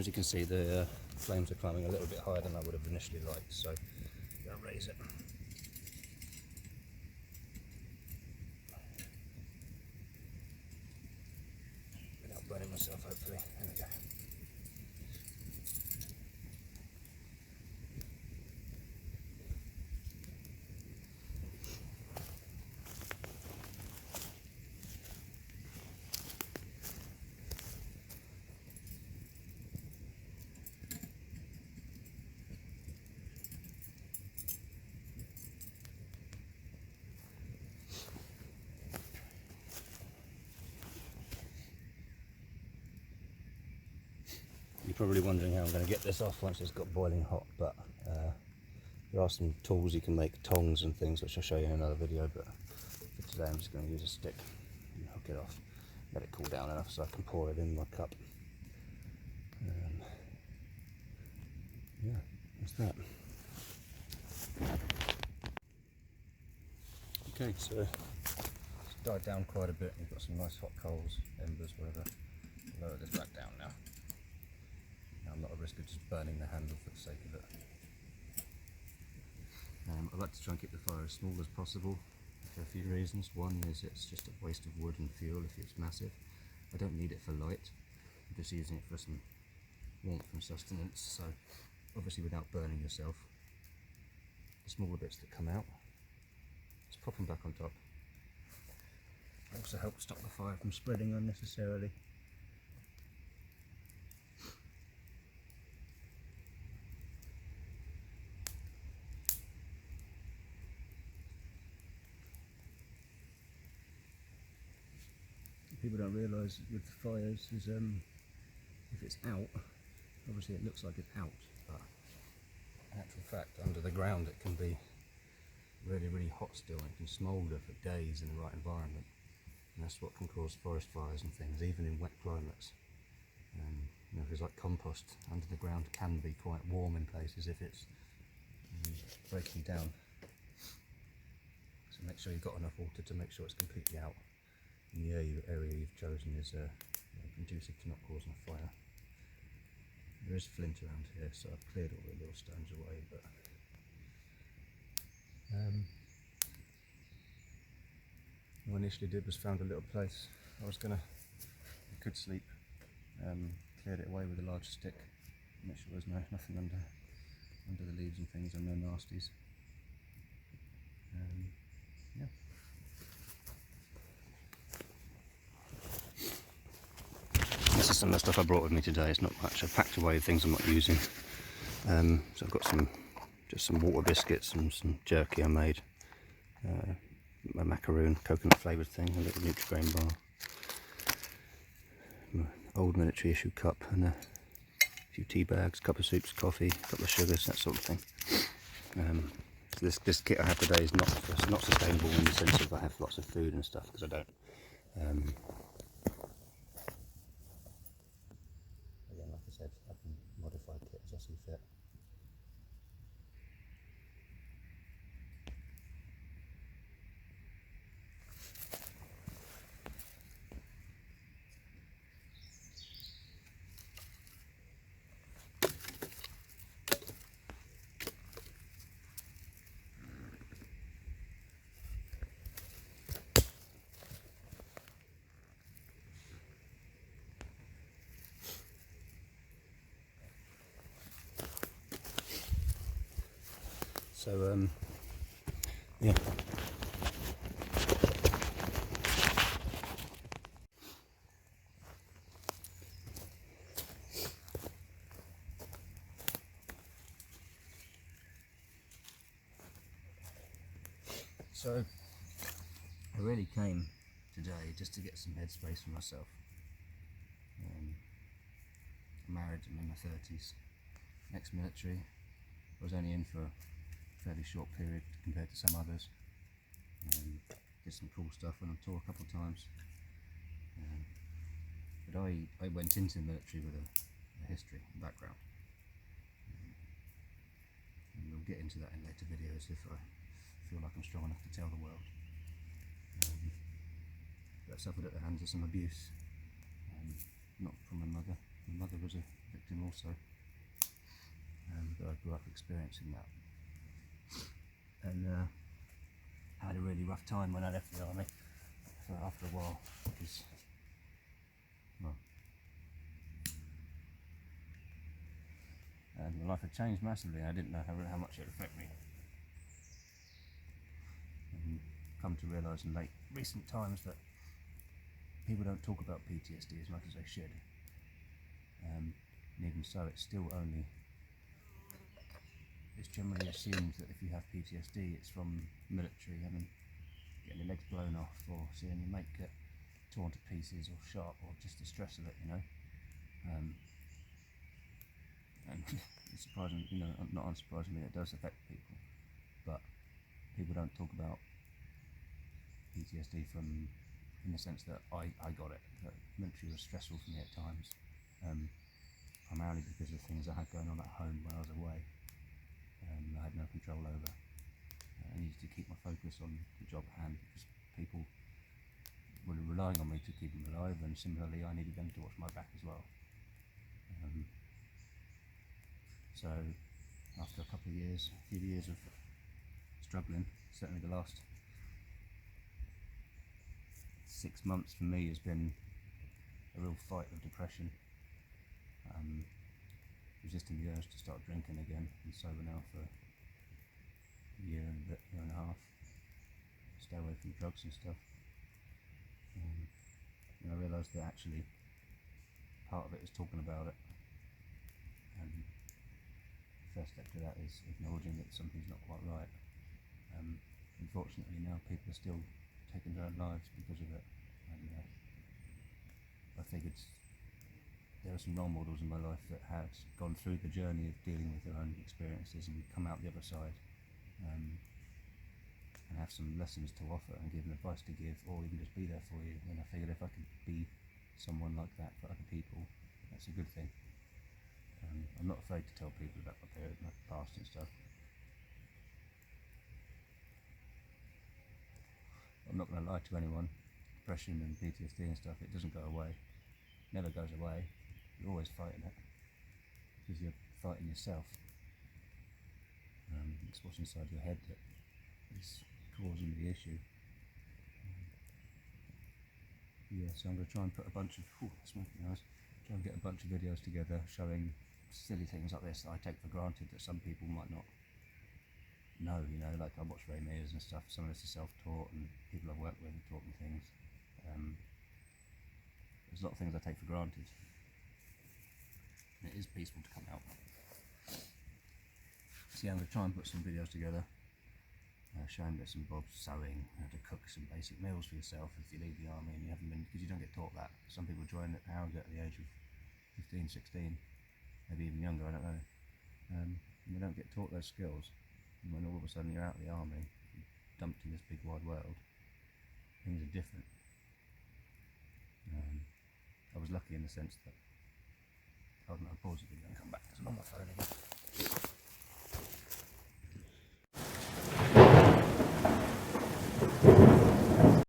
as you can see, the flames are climbing a little bit higher than I would have initially liked, so I'm going to raise it. Without burning myself, hopefully. There we go. You're probably wondering how I'm going to get this off once it's got boiling hot, but there are some tools you can make, tongs and things, which I'll show you in another video, but for today I'm just going to use a stick and hook it off, let it cool down enough so I can pour it in my cup. Yeah, that's that. Okay, so it's died down quite a bit. You've got some nice hot coals, embers, whatever. Lower this back down now. I'm not at risk of just burning the handle for the sake of it. I like to try and keep the fire as small as possible for a few reasons. One is it's just a waste of wood and fuel if it's massive. I don't need it for light, I'm just using it for some warmth and sustenance, so obviously without burning yourself. The smaller bits that come out, just pop them back on top. It also helps stop the fire from spreading unnecessarily. People don't realise with the fires is if it's out, obviously it looks like it's out, but in actual fact under the ground it can be really hot still, and it can smoulder for days in the right environment, and that's what can cause forest fires and things, even in wet climates. You know, things like compost under the ground can be quite warm in places if it's breaking down, so make sure you've got enough water to make sure it's completely out. And the area you've chosen is conducive to not causing a fire. There is flint around here, so I've cleared all the little stones away, but what I initially did was found a little place I could sleep, cleared it away with a large stick, make sure there's nothing under the leaves and things, and no nasties. Yeah. This is some of the stuff I brought with me today. It's not much. I've packed away things I'm not using. So I've got just some water biscuits and some jerky I made. A macaroon, coconut flavoured thing, a little Nutri-Grain bar. My old military issue cup and a few tea bags, cup of soups, coffee, a couple of sugars, that sort of thing. So this kit I have today is not sustainable in the sense of I have lots of food and stuff, because I don't. Again, like I said, I can modify kit as I see fit. So yeah. So I really came today just to get some headspace for myself. I'm married, I'm in my 30s, ex-military. I was only in for a fairly short period compared to some others. Did some cool stuff, went on tour a couple of times. But I went into the military with a history, a background. And we'll get into that in later videos if I feel like I'm strong enough to tell the world. But I suffered at the hands of some abuse, not from my mother, My mother was a victim also, but I grew up experiencing that. And I had a really rough time when I left the army after a while, because, well, my life had changed massively, and I didn't know how much it would affect me. And come to realise in recent times that people don't talk about PTSD as much as they should. And even so, it's generally assumed that if you have PTSD, it's from military, getting your legs blown off, or seeing your mate get torn to pieces or shot, or just the stress of it, and it's surprising, not unsurprisingly, it does affect people, but people don't talk about PTSD in the sense that I got it, that military was stressful for me at times, primarily because of things I had going on at home when I was away. I had no control over. I needed to keep my focus on the job at hand because people were relying on me to keep them alive, and similarly I needed them to watch my back as well. So after a few years of struggling, certainly the last 6 months for me has been a real fight of depression. Resisting the urge to start drinking again. I'm sober now for a year and a half. Stay away from drugs and stuff. And I realised that actually part of it is talking about it. And the first step to that is acknowledging that something's not quite right. Unfortunately now people are still taking their own lives because of it. And I figured there are some role models in my life that had gone through the journey of dealing with their own experiences and come out the other side, and have some lessons to offer and give them advice to give, or even just be there for you. And I figured if I could be someone like that for other people, that's a good thing. I'm not afraid to tell people about my past and stuff. I'm not going to lie to anyone. Depression and PTSD and stuff, it doesn't go away. Never goes away. You're always fighting it, because you're fighting yourself. It's what's inside your head that is causing the issue. So I'm going to try and put a bunch of, try and get a bunch of videos together showing silly things like this that I take for granted that some people might not know, like I watch Ray Mears and stuff. Some of this is self-taught, and people I've worked with have taught me things. There's a lot of things I take for granted. And it is peaceful to come out. So yeah, I'm going to try and put some videos together, showing bits and bobs, sewing, how to cook some basic meals for yourself if you leave the army and you haven't been, because you don't get taught that. Some people join it now at the age of 15, 16, maybe even younger, I don't know. And they don't get taught those skills. And when all of a sudden you're out of the army, dumped in this big wide world, things are different. I was lucky in the sense that, I'll pause the video and come back because I'm on my phone again.